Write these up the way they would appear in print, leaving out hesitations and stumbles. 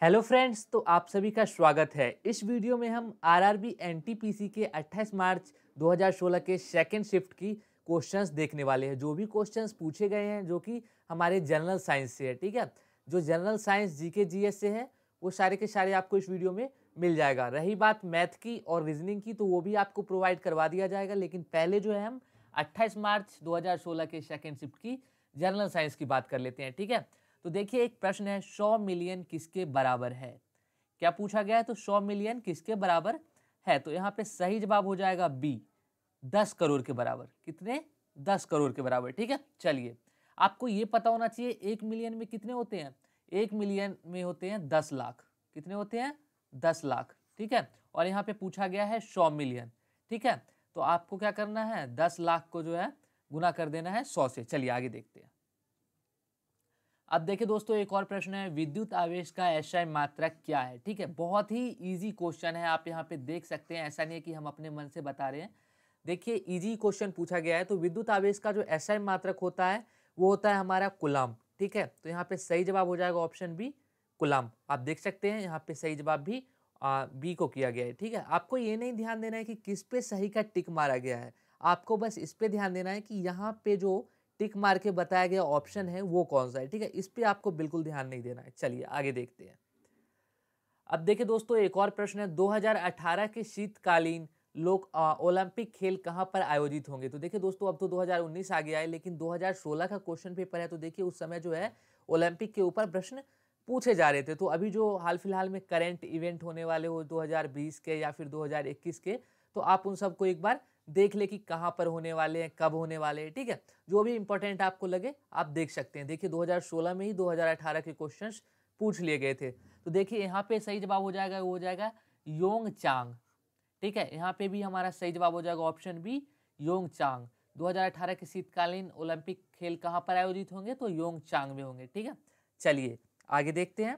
Hello friends, तो आप सभी का स्वागत है। इस वीडियो में हम आरआरबी एनटीपीसी के 28 मार्च 2016 के सेकंड शिफ्ट की क्वेश्चंस देखने वाले हैं। जो भी क्वेश्चंस पूछे गए हैं जो कि हमारे जनरल साइंस से है, ठीक है। जो जनरल साइंस जीके जीएस से है वो सारे के सारे आपको इस वीडियो में मिल जाएगा। रही बात मैथ की और रीजनिंग की तो वो भी आपको प्रोवाइड करवा दिया जाएगा, लेकिन पहले जो है हम 28 मार्च 2016 के सेकेंड शिफ्ट की जनरल साइंस की बात कर लेते हैं, ठीक है। तो देखिए, एक प्रश्न है, 100 मिलियन किसके बराबर है। क्या पूछा गया है? तो 100 मिलियन किसके बराबर है। तो यहाँ पे सही जवाब हो जाएगा बी, 10 करोड़ के बराबर। कितने? 10 करोड़ के बराबर, ठीक है। चलिए, आपको ये पता होना चाहिए 1 मिलियन में कितने होते हैं। 1 मिलियन में होते हैं 10 लाख। कितने होते हैं? 10 लाख, ठीक है। और यहाँ पे पूछा गया है 100 मिलियन, ठीक है। तो आपको क्या करना है, 10 लाख को जो है गुना कर देना है 100 से। चलिए आगे देखते हैं। अब देखिए दोस्तों, एक और प्रश्न है, विद्युत आवेश का एसआई मात्रक क्या है। ठीक है, बहुत ही इजी क्वेश्चन है, आप यहाँ पे देख सकते हैं। ऐसा नहीं है कि हम अपने मन से बता रहे हैं। देखिए, इजी क्वेश्चन पूछा गया है। तो विद्युत आवेश का जो एसआई मात्रक होता है वो होता है हमारा कूलम्ब, ठीक है। तो यहाँ पे सही जवाब हो जाएगा ऑप्शन बी, कूलम्ब। आप देख सकते हैं यहाँ पे सही जवाब भी बी को किया गया है, ठीक है। आपको ये नहीं ध्यान देना है कि किस पे सही का टिक मारा गया है, आपको बस इस पे ध्यान देना है कि यहाँ पे जो टिक मार के बताया गया ऑप्शन है वो कौन सा है, ठीक है। इस पे आपको बिल्कुल ध्यान नहीं देना है। चलिए आगे देखते हैं। अब देखिए दोस्तों, एक और प्रश्न है, 2018 के शीतकालीन लोग ओलंपिक खेल कहां पर आयोजित होंगे। तो देखिए दोस्तों, अब तो 2019 आ गया है, लेकिन 2016 का क्वेश्चन पेपर है। तो देखिए, उस समय जो है ओलंपिक के ऊपर प्रश्न पूछे जा रहे थे। तो अभी जो हाल फिलहाल में करंट इवेंट होने वाले हो 2020 के या फिर 2021 के, तो आप उन सबको एक बार देख ले कि कहाँ पर होने वाले हैं, कब होने वाले हैं, ठीक है। जो भी इंपॉर्टेंट आपको लगे आप देख सकते हैं। देखिए, 2016 में ही 2018 के क्वेश्चंस पूछ लिए गए थे। तो देखिए, यहाँ पे सही जवाब हो जाएगा, वो हो जाएगा योंगचांग, ठीक है। यहाँ पे भी हमारा सही जवाब हो जाएगा ऑप्शन बी, योंगचांग। 2018 के शीतकालीन ओलंपिक खेल कहाँ पर आयोजित होंगे, तो योंगचांग में होंगे, ठीक है। चलिए आगे देखते हैं।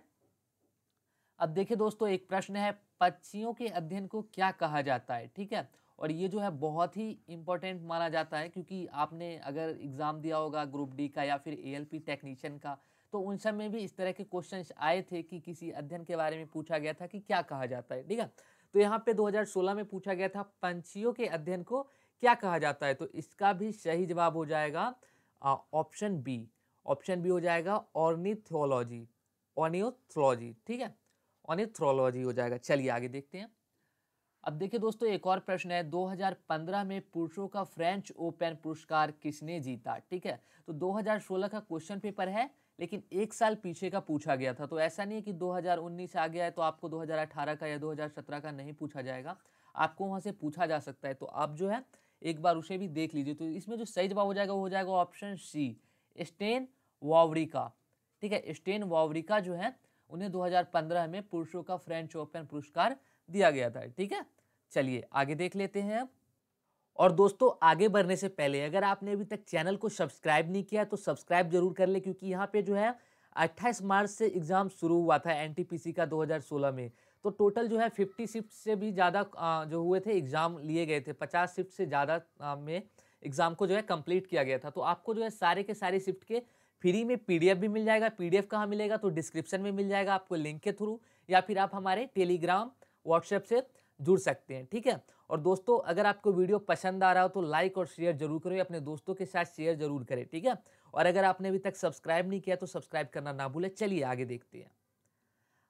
अब देखिए दोस्तों, एक प्रश्न है, पक्षियों के अध्ययन को क्या कहा जाता है, ठीक है। और ये जो है बहुत ही इंपॉर्टेंट माना जाता है, क्योंकि आपने अगर एग्जाम दिया होगा ग्रुप डी का या फिर एएलपी टेक्नीशियन का, तो उन सब में भी इस तरह के क्वेश्चंस आए थे कि किसी अध्ययन के बारे में पूछा गया था कि क्या कहा जाता है, ठीक है। तो यहाँ पे 2016 में पूछा गया था पंछियों के अध्ययन को क्या कहा जाता है। तो इसका भी सही जवाब हो जाएगा ऑप्शन बी। ऑप्शन बी हो जाएगा ऑर्निथोलॉजी, ऑर्निथोलॉजी, ठीक है। ऑर्निथोलॉजी हो जाएगा। चलिए आगे देखते हैं। अब देखिए दोस्तों, एक और प्रश्न है, 2015 में पुरुषों का फ्रेंच ओपन पुरस्कार किसने जीता, ठीक है। तो 2016 का क्वेश्चन पेपर है, लेकिन एक साल पीछे का पूछा गया था। तो ऐसा नहीं है कि 2019 आ गया है तो आपको 2018 का या 2017 का नहीं पूछा जाएगा, आपको वहां से पूछा जा सकता है। तो आप जो है एक बार उसे भी देख लीजिए। तो इसमें जो सही जवाब हो जाएगा वो हो जाएगा ऑप्शन सी, स्टेन वावरिका, ठीक है। स्टेन वावरिका जो है उन्हें 2015 में पुरुषों का फ्रेंच ओपन पुरस्कार दिया गया था, ठीक है। चलिए आगे देख लेते हैं अब। और दोस्तों, आगे बढ़ने से पहले अगर आपने अभी तक चैनल को सब्सक्राइब नहीं किया तो सब्सक्राइब जरूर कर ले, क्योंकि यहाँ पे जो है 28 मार्च से एग्जाम शुरू हुआ था एनटीपीसी का 2016 में। तो टोटल जो है 50 शिफ्ट से भी ज़्यादा जो हुए थे एग्जाम लिए गए थे, 50 शिफ्ट से ज़्यादा में एग्जाम को जो है कंप्लीट किया गया था। तो आपको जो है सारे के सारे शिफ्ट के फ्री में पीडीएफ भी मिल जाएगा। पीडीएफ कहाँ मिलेगा, तो डिस्क्रिप्शन में मिल जाएगा आपको लिंक के थ्रू, या फिर आप हमारे टेलीग्राम व्हाट्सएप से जुड़ सकते हैं, ठीक है। और दोस्तों, अगर आपको वीडियो पसंद आ रहा हो तो लाइक और शेयर जरूर करें, अपने दोस्तों के साथ शेयर जरूर करें, ठीक है। और अगर आपने अभी तक सब्सक्राइब नहीं किया तो सब्सक्राइब करना ना भूलें। चलिए आगे देखते हैं।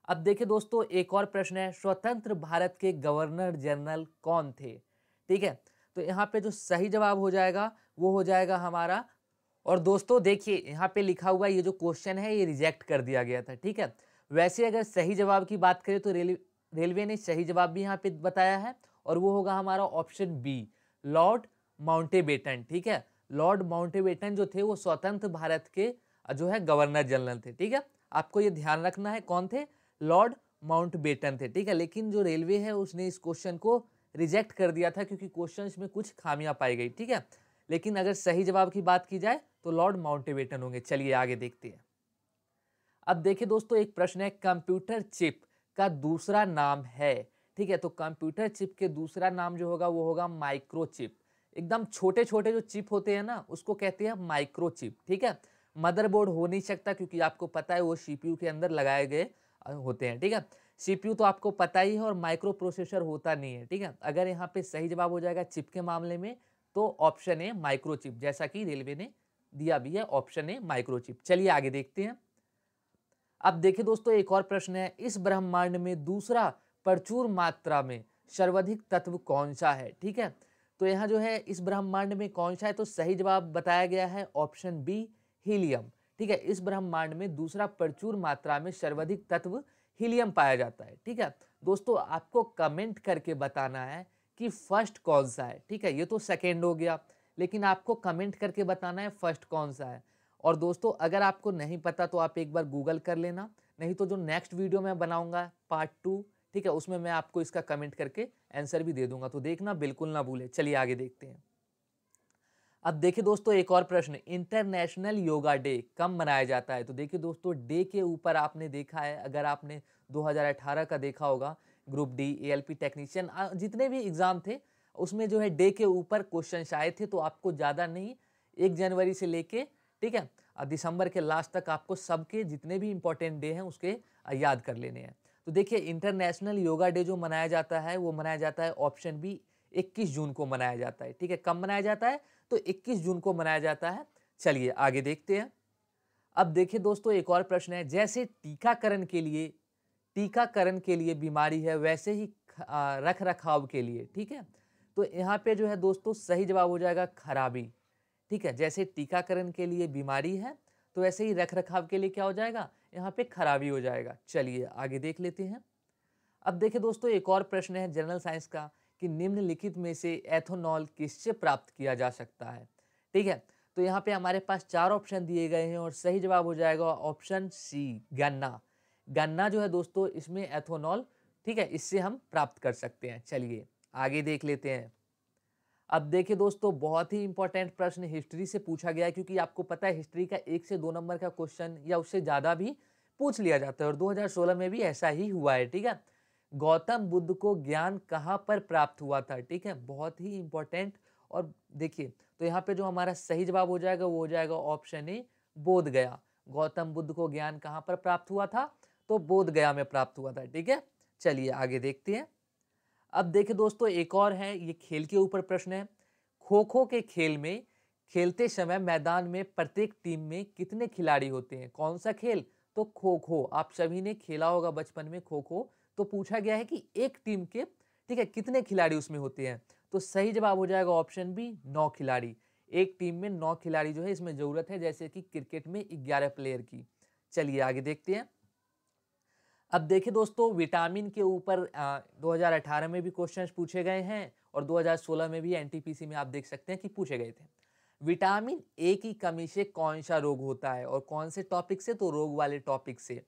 अब देखिए दोस्तों, एक और प्रश्न है, स्वतंत्र भारत के गवर्नर जनरल कौन थे, ठीक है। तो यहाँ पे जो सही जवाब हो जाएगा वो हो जाएगा हमारा। और दोस्तों देखिए, यहाँ पे लिखा हुआ ये जो क्वेश्चन है ये रिजेक्ट कर दिया गया था, ठीक है। वैसे अगर सही जवाब की बात करें तो रेलवे ने सही जवाब भी यहाँ पे बताया है, और वो होगा हमारा ऑप्शन बी, लॉर्ड माउंटेबेटन, ठीक है। लॉर्ड माउंटेबेटन जो थे वो स्वतंत्र भारत के जो है गवर्नर जनरल थे, ठीक है। आपको ये ध्यान रखना है कौन थे, लॉर्ड माउंटबेटन थे, ठीक है। लेकिन जो रेलवे है उसने इस क्वेश्चन को रिजेक्ट कर दिया था, क्योंकि क्वेश्चन में कुछ खामियां पाई गई, ठीक है। लेकिन अगर सही जवाब की बात की जाए तो लॉर्ड माउंटेबेटन होंगे। चलिए आगे देखते हैं। अब देखिए दोस्तों, एक प्रश्न है, कंप्यूटर चिप का दूसरा नाम है, ठीक है। तो कंप्यूटर चिप के दूसरा नाम जो होगा वो होगा माइक्रोचिप। एकदम छोटे छोटे जो चिप होते हैं ना उसको कहते हैं माइक्रोचिप, ठीक है। मदरबोर्ड हो नहीं सकता, क्योंकि आपको पता है वो सीपीयू के अंदर लगाए गए होते हैं, ठीक है। सीपीयू तो आपको पता ही है, और माइक्रो प्रोसेसर होता नहीं है, ठीक है। अगर यहाँ पे सही जवाब हो जाएगा चिप के मामले में तो ऑप्शन है माइक्रोचिप, जैसा कि रेलवे ने दिया भी है, ऑप्शन है माइक्रोचिप। चलिए आगे देखते हैं। अब देखिए दोस्तों, एक और प्रश्न है, इस ब्रह्मांड में दूसरा प्रचुर मात्रा में सर्वाधिक तत्व कौन सा है, ठीक है। तो यहाँ जो है इस ब्रह्मांड में कौन सा है, तो सही जवाब बताया गया है ऑप्शन बी, हीलियम, ठीक है। इस ब्रह्मांड में दूसरा प्रचुर मात्रा में सर्वाधिक तत्व हीलियम पाया जाता है, ठीक है। दोस्तों आपको कमेंट करके बताना है कि फर्स्ट कौन सा है, ठीक है। ये तो सेकेंड हो गया, लेकिन आपको कमेंट करके बताना है फर्स्ट कौन सा है। और दोस्तों अगर आपको नहीं पता तो आप एक बार गूगल कर लेना, नहीं तो जो नेक्स्ट वीडियो मैं बनाऊंगा पार्ट 2, ठीक है, उसमें मैं आपको इसका कमेंट करके आंसर भी दे दूंगा, तो देखना बिल्कुल ना भूले। चलिए आगे देखते हैं। अब देखिए दोस्तों, एक और प्रश्न, इंटरनेशनल योगा डे कब मनाया जाता है। तो देखिए दोस्तों, डे के ऊपर आपने देखा है, अगर आपने 2018 का देखा होगा ग्रुप डी, एएलपी टेक्नीशियन, जितने भी एग्जाम थे उसमें जो है डे के ऊपर क्वेश्चन आए थे। तो आपको ज़्यादा नहीं, 1 जनवरी से लेके, ठीक है, दिसंबर के लास्ट तक आपको सबके जितने भी इंपॉर्टेंट डे हैं उसके याद कर लेने हैं। तो देखिए इंटरनेशनल योगा डे जो मनाया जाता है वो मनाया जाता है ऑप्शन बी, 21 जून को मनाया जाता है, ठीक है। कब मनाया जाता है, तो 21 जून को मनाया जाता है। चलिए आगे देखते हैं। अब देखिए दोस्तों, एक और प्रश्न है, जैसे टीकाकरण के लिए बीमारी है, वैसे ही रख रखाव के लिए, ठीक है। तो यहाँ पे जो है दोस्तों सही जवाब हो जाएगा खराबी, ठीक है। जैसे टीकाकरण के लिए बीमारी है तो वैसे ही रख रखाव के लिए क्या हो जाएगा, यहाँ पे खराबी हो जाएगा। चलिए आगे देख लेते हैं। अब देखिए दोस्तों, एक और प्रश्न है जनरल साइंस का, कि निम्नलिखित में से एथेनॉल किससे प्राप्त किया जा सकता है, ठीक है। तो यहाँ पे हमारे पास 4 ऑप्शन दिए गए हैं और सही जवाब हो जाएगा ऑप्शन सी, गन्ना। गन्ना जो है दोस्तों इसमें एथेनॉल, ठीक है, इससे हम प्राप्त कर सकते हैं। चलिए आगे देख लेते हैं। अब देखिए दोस्तों, बहुत ही इंपॉर्टेंट प्रश्न हिस्ट्री से पूछा गया है, क्योंकि आपको पता है हिस्ट्री का 1 से 2 नंबर का क्वेश्चन या उससे ज़्यादा भी पूछ लिया जाता है, और 2016 में भी ऐसा ही हुआ है, ठीक है। गौतम बुद्ध को ज्ञान कहाँ पर प्राप्त हुआ था, ठीक है, बहुत ही इंपॉर्टेंट। और देखिए तो यहाँ पे जो हमारा सही जवाब हो जाएगा वो हो जाएगा ऑप्शन ए, बोध गया। गौतम बुद्ध को ज्ञान कहाँ पर प्राप्त हुआ था, तो बोध गया में प्राप्त हुआ था, ठीक है। चलिए आगे देखते हैं। अब देखिए दोस्तों, एक और है, ये खेल के ऊपर प्रश्न है। खो खो के खेल में खेलते समय मैदान में प्रत्येक टीम में कितने खिलाड़ी होते हैं, कौन सा खेल, तो खो खो। आप सभी ने खेला होगा बचपन में खो खो। तो पूछा गया है कि एक टीम के, ठीक है, कितने खिलाड़ी उसमें होते हैं। तो सही जवाब हो जाएगा ऑप्शन बी, 9 खिलाड़ी। एक टीम में 9 खिलाड़ी जो है इसमें जरूरत है, जैसे कि क्रिकेट में 11 प्लेयर की। चलिए आगे देखते हैं। अब देखिए दोस्तों, विटामिन के ऊपर 2018 में भी क्वेश्चंस पूछे गए हैं, और 2016 में भी एनटीपीसी में आप देख सकते हैं कि पूछे गए थे। विटामिन ए की कमी से कौन सा रोग होता है, और कौन से टॉपिक से, तो रोग वाले टॉपिक से।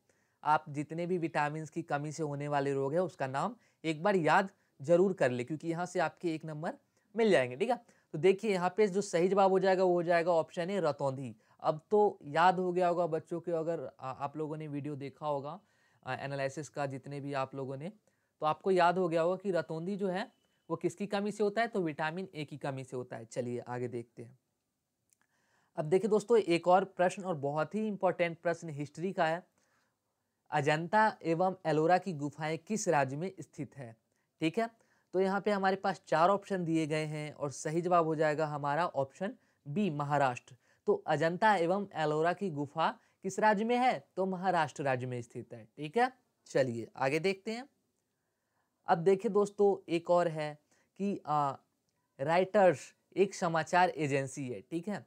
आप जितने भी विटामिन की कमी से होने वाले रोग है उसका नाम एक बार याद जरूर कर ले, क्योंकि यहाँ से आपके 1 नंबर मिल जाएंगे, ठीक है। तो देखिए यहाँ पे जो सही जवाब हो जाएगा वो हो जाएगा ऑप्शन ए, रतौंधी। अब तो याद हो गया होगा बच्चों के, अगर आप लोगों ने वीडियो देखा होगा एनालिसिस का, जितने भी आप लोगों ने, तो आपको याद हो गया होगा कि रतौंधी जो है वो किसकी कमी से होता है, तो विटामिन ए की कमी से होता है। चलिए आगे देखते हैं। अब देखिए दोस्तों, एक और प्रश्न, और बहुत ही इंपॉर्टेंट प्रश्न हिस्ट्री का है। अजंता एवं एलोरा की गुफाएं किस राज्य में स्थित है, ठीक है। तो यहाँ पे हमारे पास 4 ऑप्शन दिए गए हैं, और सही जवाब हो जाएगा हमारा ऑप्शन बी, महाराष्ट्र। तो अजंता एवं एलोरा की गुफा किस राज्य में है, तो महाराष्ट्र राज्य में स्थित है, ठीक है। चलिए आगे देखते हैं। अब देखिए दोस्तों, एक और है कि राइटर्स एक समाचार एजेंसी है, ठीक है।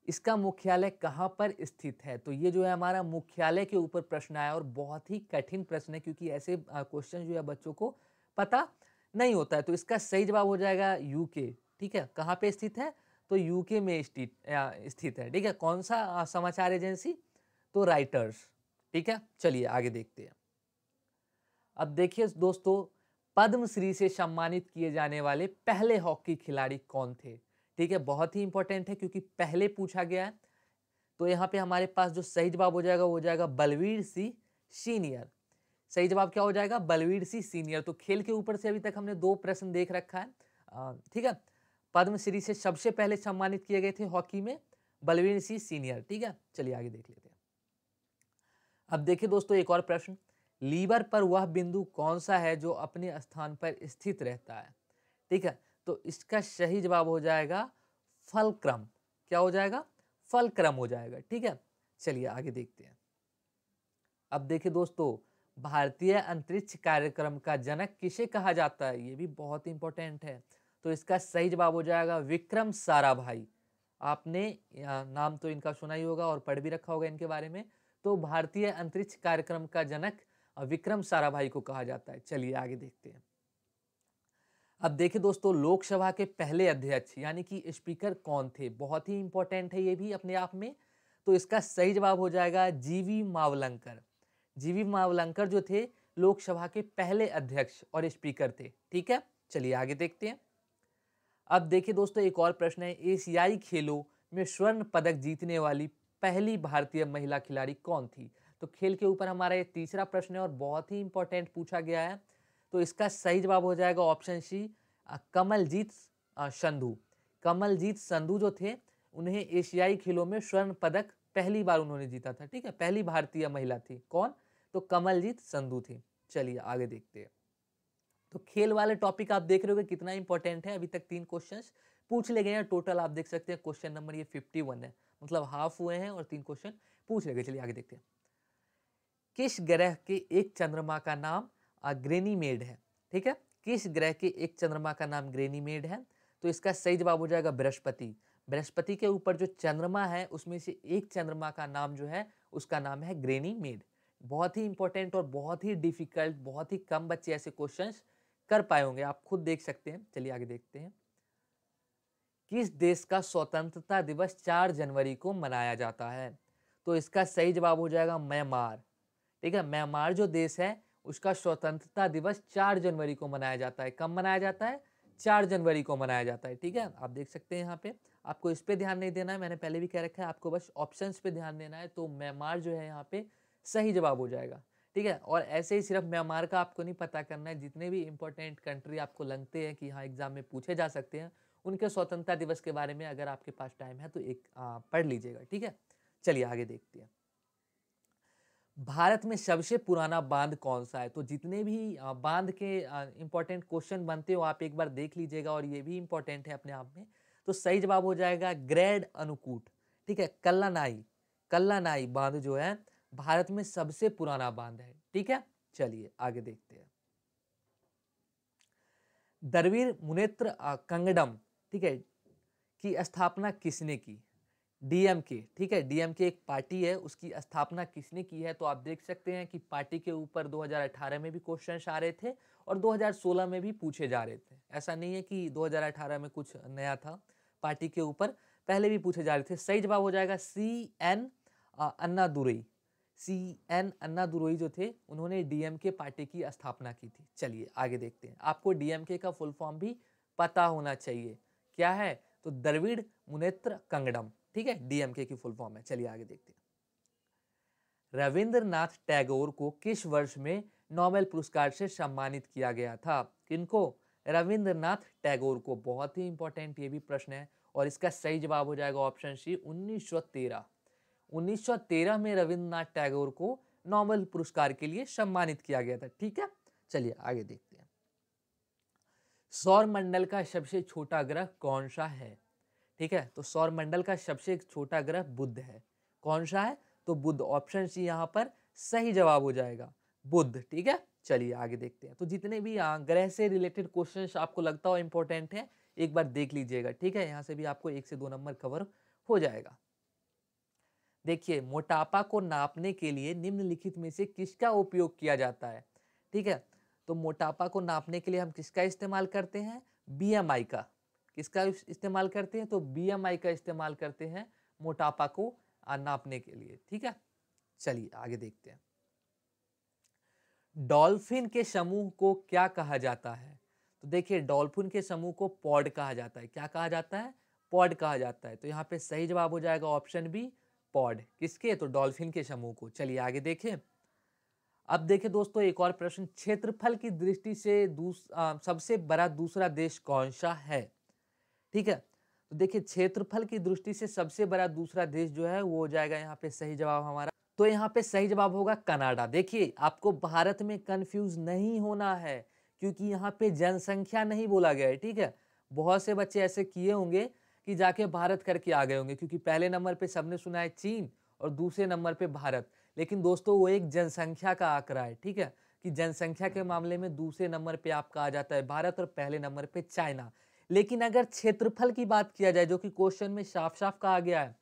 इसका मुख्यालय कहाँ पर स्थित है, तो ये जो है हमारा मुख्यालय के ऊपर प्रश्न आया, और बहुत ही कठिन प्रश्न है, क्योंकि ऐसे क्वेश्चन जो है बच्चों को पता नहीं होता है। तो इसका सही जवाब हो जाएगा यूके, ठीक है। कहाँ पे स्थित है, तो यूके में स्थित है, ठीक है। कौन सा समाचार एजेंसी, तो राइटर्स, ठीक है। चलिए आगे देखते हैं। अब देखिए दोस्तों, पद्मश्री से सम्मानित किए जाने वाले पहले हॉकी खिलाड़ी कौन थे, ठीक है। बहुत ही इंपॉर्टेंट है, क्योंकि पहले पूछा गया है। तो यहाँ पे हमारे पास जो सही जवाब हो जाएगा वो हो जाएगा बलवीर सिंह सीनियर। सही जवाब क्या हो जाएगा, बलवीर सिंह सीनियर। तो खेल के ऊपर से अभी तक हमने 2 प्रश्न देख रखा है, ठीक है। पद्मश्री से सबसे पहले सम्मानित किए गए थे हॉकी में बलवीर सिंह सीनियर, ठीक है। चलिए आगे देख लेते हैं। अब देखिए दोस्तों, एक और प्रश्न, लीवर पर वह बिंदु कौन सा है जो अपने स्थान पर स्थित रहता है? ठीक है, तो इसका सही जवाब हो जाएगा फलक्रम। क्या हो जाएगा? फलक्रम हो जाएगा। ठीक है, चलिए आगे देखते हैं। अब देखिए दोस्तों, भारतीय अंतरिक्ष कार्यक्रम का जनक किसे कहा जाता है? ये भी बहुत इंपॉर्टेंट है। तो इसका सही जवाब हो जाएगा विक्रम साराभाई। आपने नाम तो इनका सुना ही होगा और पढ़ भी रखा होगा इनके बारे में। तो भारतीय अंतरिक्ष कार्यक्रम का जनक विक्रम साराभाई को कहा जाता है। चलिए आगे देखते हैं। अब देखिए दोस्तों, लोकसभा के पहले अध्यक्ष यानी कि स्पीकर कौन थे? बहुत ही इंपॉर्टेंट है ये भी अपने आप में। तो इसका सही जवाब हो जाएगा जीवी मावलंकर। जीवी मावलंकर जो थे लोकसभा के पहले अध्यक्ष और स्पीकर थे। ठीक है, चलिए आगे देखते हैं। अब देखिए दोस्तों, एक और प्रश्न है, एशियाई खेलों में स्वर्ण पदक जीतने वाली पहली भारतीय महिला खिलाड़ी कौन थी? तो खेल के ऊपर हमारा ये तीसरा प्रश्न है और बहुत ही इंपॉर्टेंट पूछा गया है। तो इसका सही जवाब हो जाएगा ऑप्शन सी, कमलजीत संधू। कमलजीत संधू जो थे, उन्हें एशियाई खेलों में स्वर्ण पदक पहली बार उन्होंने जीता था। ठीक है, पहली भारतीय महिला थी। कौन? तो कमलजीत संधू थी। चलिए आगे देखते हैं। तो खेल वाले टॉपिक आप देख रहे हो कितना इंपॉर्टेंट है। अभी तक 3 क्वेश्चंस पूछ ले गए हैं टोटल। आप देख सकते हैं क्वेश्चन नंबर ये 51 है, मतलब हाफ हुए हैं और 3 क्वेश्चन पूछ ले गए। चलिए आगे देखते हैं। किस ग्रह के एक चंद्रमा का नाम ग्रेनीमेड है? ठीक है, किस ग्रह के एक चंद्रमा का नाम ग्रेनीमेड है? तो इसका सही जवाब हो जाएगा बृहस्पति। बृहस्पति के ऊपर जो चंद्रमा है उसमें से एक चंद्रमा का नाम जो है उसका नाम है ग्रेनीमेड। बहुत ही इंपॉर्टेंट और बहुत ही डिफिकल्ट, बहुत ही कम बच्चे ऐसे क्वेश्चंस कर पाए होंगे, आप खुद देख सकते हैं। चलिए आगे देखते हैं। किस देश का स्वतंत्रता दिवस 4 जनवरी को मनाया जाता है? तो इसका सही जवाब हो जाएगा म्यांमार। ठीक है, म्यांमार जो देश है उसका स्वतंत्रता दिवस 4 जनवरी को मनाया जाता है। कब मनाया जाता है? 4 जनवरी को मनाया जाता है। ठीक है, आप देख सकते हैं यहाँ पे। आपको इस पे ध्यान नहीं देना है, मैंने पहले भी कह रखा है, आपको बस ऑप्शंस पे ध्यान देना है। तो म्यांमार जो है यहाँ पे सही जवाब हो जाएगा। ठीक है, और ऐसे ही सिर्फ म्यांमार का आपको नहीं पता करना है, जितने भी इंपॉर्टेंट कंट्री आपको लगते हैं कि हाँ एग्जाम में पूछे जा सकते हैं, उनके स्वतंत्रता दिवस के बारे में अगर आपके पास टाइम है तो एक पढ़ लीजिएगा। ठीक है, चलिए आगे देखते हैं। भारत में सबसे पुराना बांध कौन सा है? तो जितने भी बांध के इंपॉर्टेंट क्वेश्चन बनते हो आप एक बार देख लीजिएगा, और ये भी इंपॉर्टेंट है अपने आप में। तो सही जवाब हो जाएगा ग्रेड अनुकूट। ठीक है, कल्लानाई, कल्लानाई बांध जो है भारत में सबसे पुराना बांध है। ठीक है, चलिए आगे देखते हैं। द्रविड़ मुनेत्र कंगडम, ठीक है, की स्थापना किसने की? डीएमके। ठीक है, डीएमके एक पार्टी है, उसकी स्थापना किसने की है? तो आप देख सकते हैं कि पार्टी के ऊपर 2018 में भी क्वेश्चन आ रहे थे और 2016 में भी पूछे जा रहे थे। ऐसा नहीं है कि 2018 में कुछ नया था, पार्टी के ऊपर पहले भी पूछे जा रहे थे। सही जवाब हो जाएगा CN अन्नादुरई। CN अन्नादुरई जो थे उन्होंने डीएमके पार्टी की स्थापना की थी। चलिए आगे देखते हैं। आपको डीएमके का फुल फॉर्म भी पता होना चाहिए, क्या है? तो द्रविड़ मुनेत्र कंगडम। ठीक है, डीएमके की फुल फॉर्म है। चलिए आगे देखते हैं। रविंद्रनाथ टैगोर को किस वर्ष में नोबेल पुरस्कार से सम्मानित किया गया था? किनको? रविंद्रनाथ टैगोर को। बहुत ही इंपॉर्टेंट ये भी प्रश्न है, और इसका सही जवाब हो जाएगा ऑप्शन सी 1913। 1913 में रविंद्रनाथ टैगोर को नोबेल पुरस्कार के लिए सम्मानित किया गया था। ठीक है, चलिए आगे देखते हैं। सौर मंडल का सबसे छोटा ग्रह कौन सा है? ठीक है, तो सौर मंडल का सबसे छोटा ग्रह बुध है। कौन सा है? तो बुध। ऑप्शन सी यहाँ पर सही जवाब हो जाएगा, बुध। ठीक है, चलिए आगे देखते हैं। तो जितने भी ग्रह से रिलेटेड क्वेश्चंस आपको लगता हो इंपॉर्टेंट है, एक बार देख लीजिएगा। ठीक है, यहाँ से भी आपको 1 से 2 नंबर कवर हो जाएगा। देखिए, मोटापा को नापने के लिए निम्नलिखित में से किसका उपयोग किया जाता है? ठीक है, तो मोटापा को नापने के लिए हम किसका इस्तेमाल करते हैं? बीएमआई का। किसका इस्तेमाल करते हैं? तो बीएमआई का इस्तेमाल करते हैं मोटापा को नापने के लिए। ठीक है, चलिए आगे देखते हैं। डॉल्फिन के समूह को क्या कहा जाता है? तो देखिए, डॉल्फिन के समूह को पॉड कहा जाता है। क्या कहा जाता है? पॉड कहा जाता है। तो यहाँ पे सही जवाब हो जाएगा ऑप्शन बी, पॉड। किसके? तो डॉल्फिन के समूह को। चलिए आगे देखें। अब देखिए दोस्तों, एक और प्रश्न, क्षेत्रफल की दृष्टि से सबसे बड़ा दूसरा देश कौन सा है? ठीक है, तो देखिए क्षेत्रफल की दृष्टि से सबसे बड़ा दूसरा देश जो है वो हो जाएगा यहाँ पे सही जवाब हमारा तो यहाँ पे सही जवाब होगा कनाडा। देखिए आपको भारत में कंफ्यूज नहीं होना है, क्योंकि यहाँ पे जनसंख्या नहीं बोला गया है, ठीक है। बहुत से बच्चे ऐसे किए होंगे कि जाके भारत करके आ गए होंगे, क्योंकि पहले नंबर पे सबने सुना है चीन और दूसरे नंबर पे भारत। लेकिन दोस्तों वो एक जनसंख्या का आंकड़ा है, ठीक है, कि जनसंख्या के मामले में दूसरे नंबर पे आपका आ जाता है भारत और पहले नंबर पे चाइना। लेकिन अगर क्षेत्रफल की बात किया जाए, जो कि क्वेश्चन में साफ साफ कहा गया है,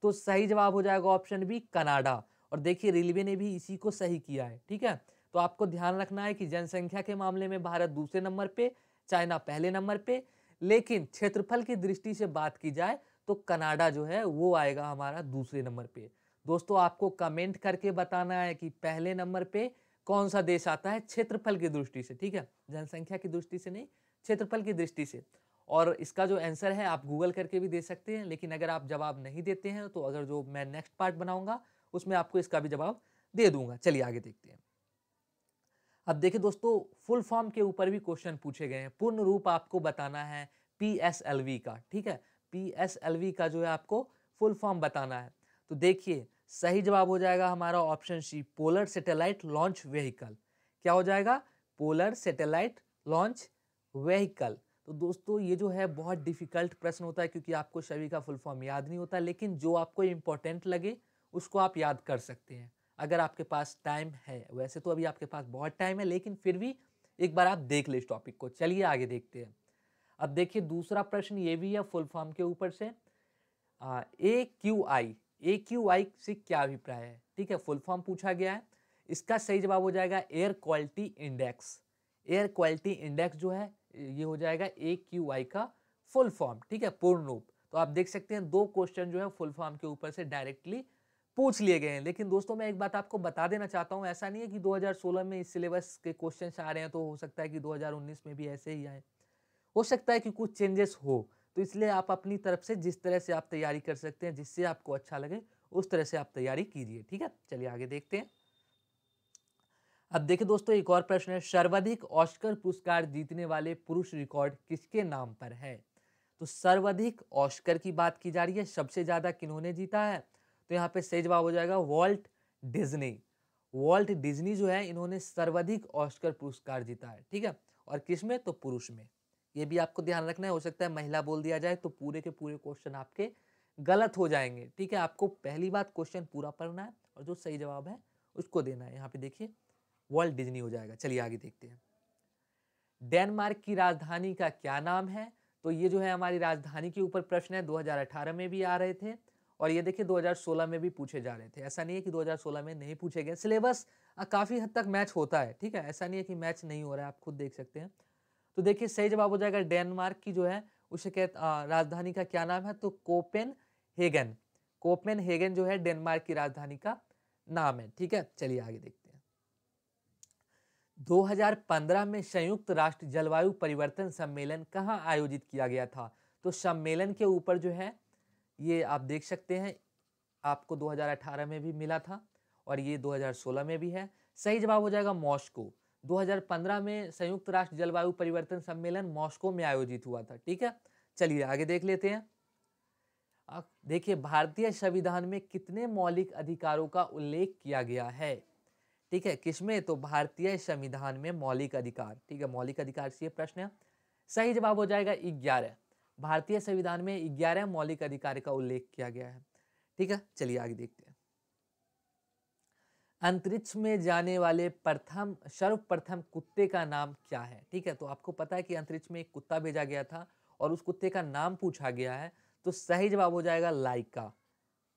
तो सही जवाब हो जाएगा ऑप्शन बी कनाडा। और देखिए रेलवे ने भी इसी को सही किया है, ठीक है। तो आपको ध्यान रखना है कि जनसंख्या के मामले में भारत दूसरे नंबर पे, चाइना पहले नंबर पे, लेकिन क्षेत्रफल की दृष्टि से बात की जाए तो कनाडा जो है वो आएगा हमारा दूसरे नंबर पे। दोस्तों आपको कमेंट करके बताना है कि पहले नंबर पे कौन सा देश आता है क्षेत्रफल की दृष्टि से, ठीक है, जनसंख्या की दृष्टि से नहीं, क्षेत्रफल की दृष्टि से। और इसका जो आंसर है आप गूगल करके भी दे सकते हैं, लेकिन अगर आप जवाब नहीं देते हैं तो अगर जो मैं नेक्स्ट पार्ट बनाऊंगा उसमें आपको इसका भी जवाब दे दूंगा। चलिए आगे देखते हैं। अब देखिए दोस्तों फुल फॉर्म के ऊपर भी क्वेश्चन पूछे गए हैं। पूर्ण रूप आपको बताना है पीएसएलवी का, ठीक है, पीएसएलवी का जो है आपको फुल फॉर्म बताना है। तो देखिए सही जवाब हो जाएगा हमारा option C, polar satellite launch vehicle. क्या हो जाएगा? Polar satellite launch vehicle. तो दोस्तों ये जो है बहुत डिफिकल्ट प्रश्न होता है, क्योंकि आपको सभी का फुल फॉर्म याद नहीं होता, लेकिन जो आपको इंपॉर्टेंट लगे उसको आप याद कर सकते हैं अगर आपके पास टाइम है। वैसे तो अभी आपके पास बहुत टाइम है, लेकिन फिर भी एक बार आप देख ले इस टॉपिक को। चलिए आगे देखते हैं। अब देखिए दूसरा प्रश्न ये भी है फुल फॉर्म के ऊपर से, AQI से क्या अभिप्राय है, ठीक है, फुल फॉर्म पूछा गया है। इसका सही जवाब हो जाएगा air quality index. Air quality index जो है ये हो जाएगा AQI का फुल फॉर्म, ठीक है, पूर्ण रूप। तो आप देख सकते हैं दो क्वेश्चन जो है फुल फॉर्म के ऊपर से डायरेक्टली पूछ लिए गए हैं। लेकिन दोस्तों मैं एक बात आपको बता देना चाहता हूं, ऐसा नहीं है कि 2016 में इस सिलेबस के क्वेश्चन आ रहे हैं तो हो सकता है कि 2019 में भी ऐसे ही आए, हो सकता है कि कुछ चेंजेस हो। तो इसलिए आप अपनी तरफ से जिस तरह से आप तैयारी कर सकते हैं, जिससे आपको अच्छा लगे उस तरह से आप तैयारी कीजिए, ठीक है। चलिए आगे देखते हैं। अब देखिए दोस्तों एक और प्रश्न है, सर्वाधिक ऑस्कर पुरस्कार जीतने वाले पुरुष रिकॉर्ड किसके नाम पर है? तो सर्वाधिक ऑस्कर की बात की जा रही है, सबसे ज्यादा किन्होंने जीता है? तो यहाँ पे सही जवाब हो जाएगा वॉल्ट डिज्नी। वॉल्ट डिज्नी जो है इन्होंने सर्वाधिक ऑस्कर पुरस्कार जीता है, ठीक है। और किसमें? तो पुरुष में। ये भी आपको ध्यान रखना है, हो सकता है महिला बोल दिया जाए तो पूरे के पूरे क्वेश्चन आपके गलत हो जाएंगे, ठीक है। आपको पहली बात क्वेश्चन पूरा पढ़ना है और जो सही जवाब है उसको देना है। यहाँ पे देखिए वॉल्ट डिज्नी हो जाएगा। चलिए आगे देखते हैं। डेनमार्क की राजधानी का क्या नाम है? तो ये जो है हमारी राजधानी के ऊपर प्रश्न है, 2018 में भी आ रहे थे और ये देखिए 2016 में भी पूछे जा रहे थे। ऐसा नहीं है कि 2016 में नहीं पूछे गए, सिलेबस काफी हद तक मैच होता है, ठीक है, ऐसा नहीं है कि मैच नहीं हो रहा है, आप खुद देख सकते हैं। तो देखिए सही जवाब हो जाएगा डेनमार्क की जो है उसे राजधानी का क्या नाम है? तो कोपेनहेगन। कोपेनहेगन जो है डेनमार्क की राजधानी का नाम है, ठीक है। चलिए आगे देखते हैं। 2015 में संयुक्त राष्ट्र जलवायु परिवर्तन सम्मेलन कहाँ आयोजित किया गया था? तो सम्मेलन के ऊपर जो है ये आप देख सकते हैं, आपको 2018 में भी मिला था और ये 2016 में भी है। सही जवाब हो जाएगा मॉस्को। 2015 में संयुक्त राष्ट्र जलवायु परिवर्तन सम्मेलन मॉस्को में आयोजित हुआ था, ठीक है। चलिए आगे देख लेते हैं। देखिए भारतीय संविधान में कितने मौलिक अधिकारों का उल्लेख किया गया है? ठीक है, किसमें? तो भारतीय संविधान में मौलिक अधिकार, ठीक है, मौलिक अधिकार से ये प्रश्न है। सही जवाब हो जाएगा 11। भारतीय संविधान में 11 मौलिक अधिकार का उल्लेख किया गया है, ठीक है। चलिए आगे देखते हैं। अंतरिक्ष में जाने वाले सर्वप्रथम कुत्ते का नाम क्या है? ठीक है, तो आपको पता है कि अंतरिक्ष में एक कुत्ता भेजा गया था और उस कुत्ते का नाम पूछा गया है, तो सही जवाब हो जाएगा लाइका,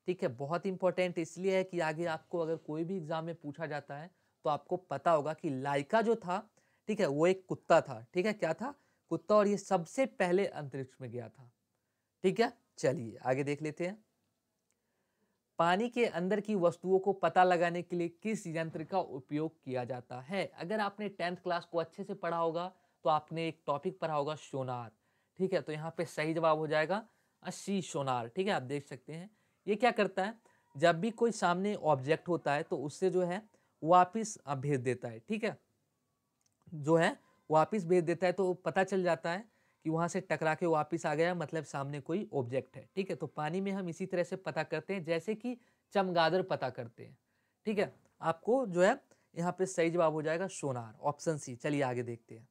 ठीक है। बहुत इंपॉर्टेंट इसलिए है कि आगे आपको अगर कोई भी एग्जाम में पूछा जाता है तो आपको पता होगा कि लाइका जो था, ठीक है, वो एक कुत्ता था, ठीक है, क्या था? कुत्ता, और ये सबसे पहले अंतरिक्ष में गया था, ठीक है। चलिए आगे देख लेते हैं। पानी के अंदर की वस्तुओं को पता लगाने के लिए किस यंत्र का उपयोग किया जाता है? अगर आपने 10th क्लास को अच्छे से पढ़ा होगा तो आपने एक टॉपिक पढ़ा होगा सोनार, ठीक है। तो यहाँ पे सही जवाब हो जाएगा सी सोनार, ठीक है। आप देख सकते हैं ये क्या करता है, जब भी कोई सामने ऑब्जेक्ट होता है तो उससे जो है वापिस भेज देता है, ठीक है, जो है वापिस भेज देता है, तो पता चल जाता है कि वहां से टकरा के वापिस आ गया, मतलब सामने कोई ऑब्जेक्ट है, ठीक है। तो पानी में हम इसी तरह से पता करते हैं जैसे कि चमगादड़ पता करते हैं, ठीक है, आपको जो है यहाँ पे सही जवाब हो जाएगा सोनार, ऑप्शन सी। चलिए आगे देखते हैं।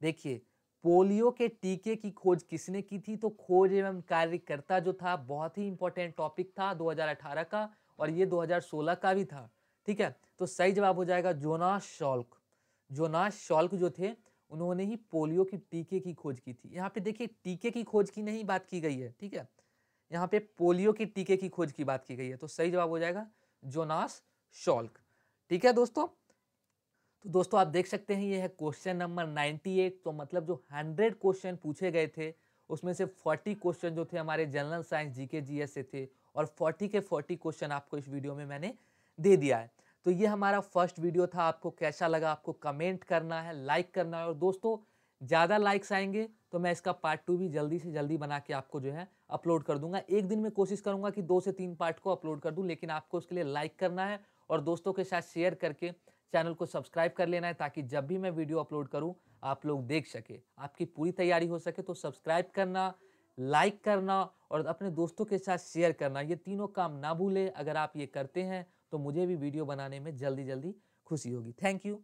देखिए, पोलियो के टीके की खोज किसने की थी? तो खोज एवं कार्यकर्ता जो था बहुत ही इंपॉर्टेंट टॉपिक था 2018 का, और ये 2016 का भी था। ठीक है, तो सही जवाब हो जाएगा जोनास सॉल्क। जोनास सॉल्क जो थे, उन्होंने ही पोलियो के टीके की खोज की थी। यहाँ पे देखिए, टीके की खोज की नहीं बात की गई है, ठीक है, यहाँ पे पोलियो के टीके की खोज की बात की गई है। तो सही जवाब हो जाएगा जोनास सॉल्क। ठीक है दोस्तों, तो दोस्तों आप देख सकते हैं ये है क्वेश्चन नंबर 98। तो मतलब जो 100 क्वेश्चन पूछे गए थे, उसमें से 40 क्वेश्चन जो थे हमारे जनरल साइंस जीके जीएस से थे, और 40 के 40 क्वेश्चन आपको इस वीडियो में मैंने दे दिया है। तो ये हमारा फर्स्ट वीडियो था। आपको कैसा लगा, आपको कमेंट करना है, लाइक करना है, और दोस्तों ज़्यादा लाइक्स आएंगे तो मैं इसका पार्ट 2 भी जल्दी से जल्दी बना के आपको जो है अपलोड कर दूंगा। एक दिन में कोशिश करूंगा कि 2 से 3 पार्ट को अपलोड कर दूं, लेकिन आपको उसके लिए लाइक करना है और दोस्तों के साथ शेयर करके चैनल को सब्सक्राइब कर लेना है, ताकि जब भी मैं वीडियो अपलोड करूं आप लोग देख सके, आपकी पूरी तैयारी हो सके। तो सब्सक्राइब करना, लाइक करना और अपने दोस्तों के साथ शेयर करना, ये तीनों काम ना भूले। अगर आप ये करते हैं तो मुझे भी वीडियो बनाने में जल्दी जल्दी खुशी होगी। Thank you.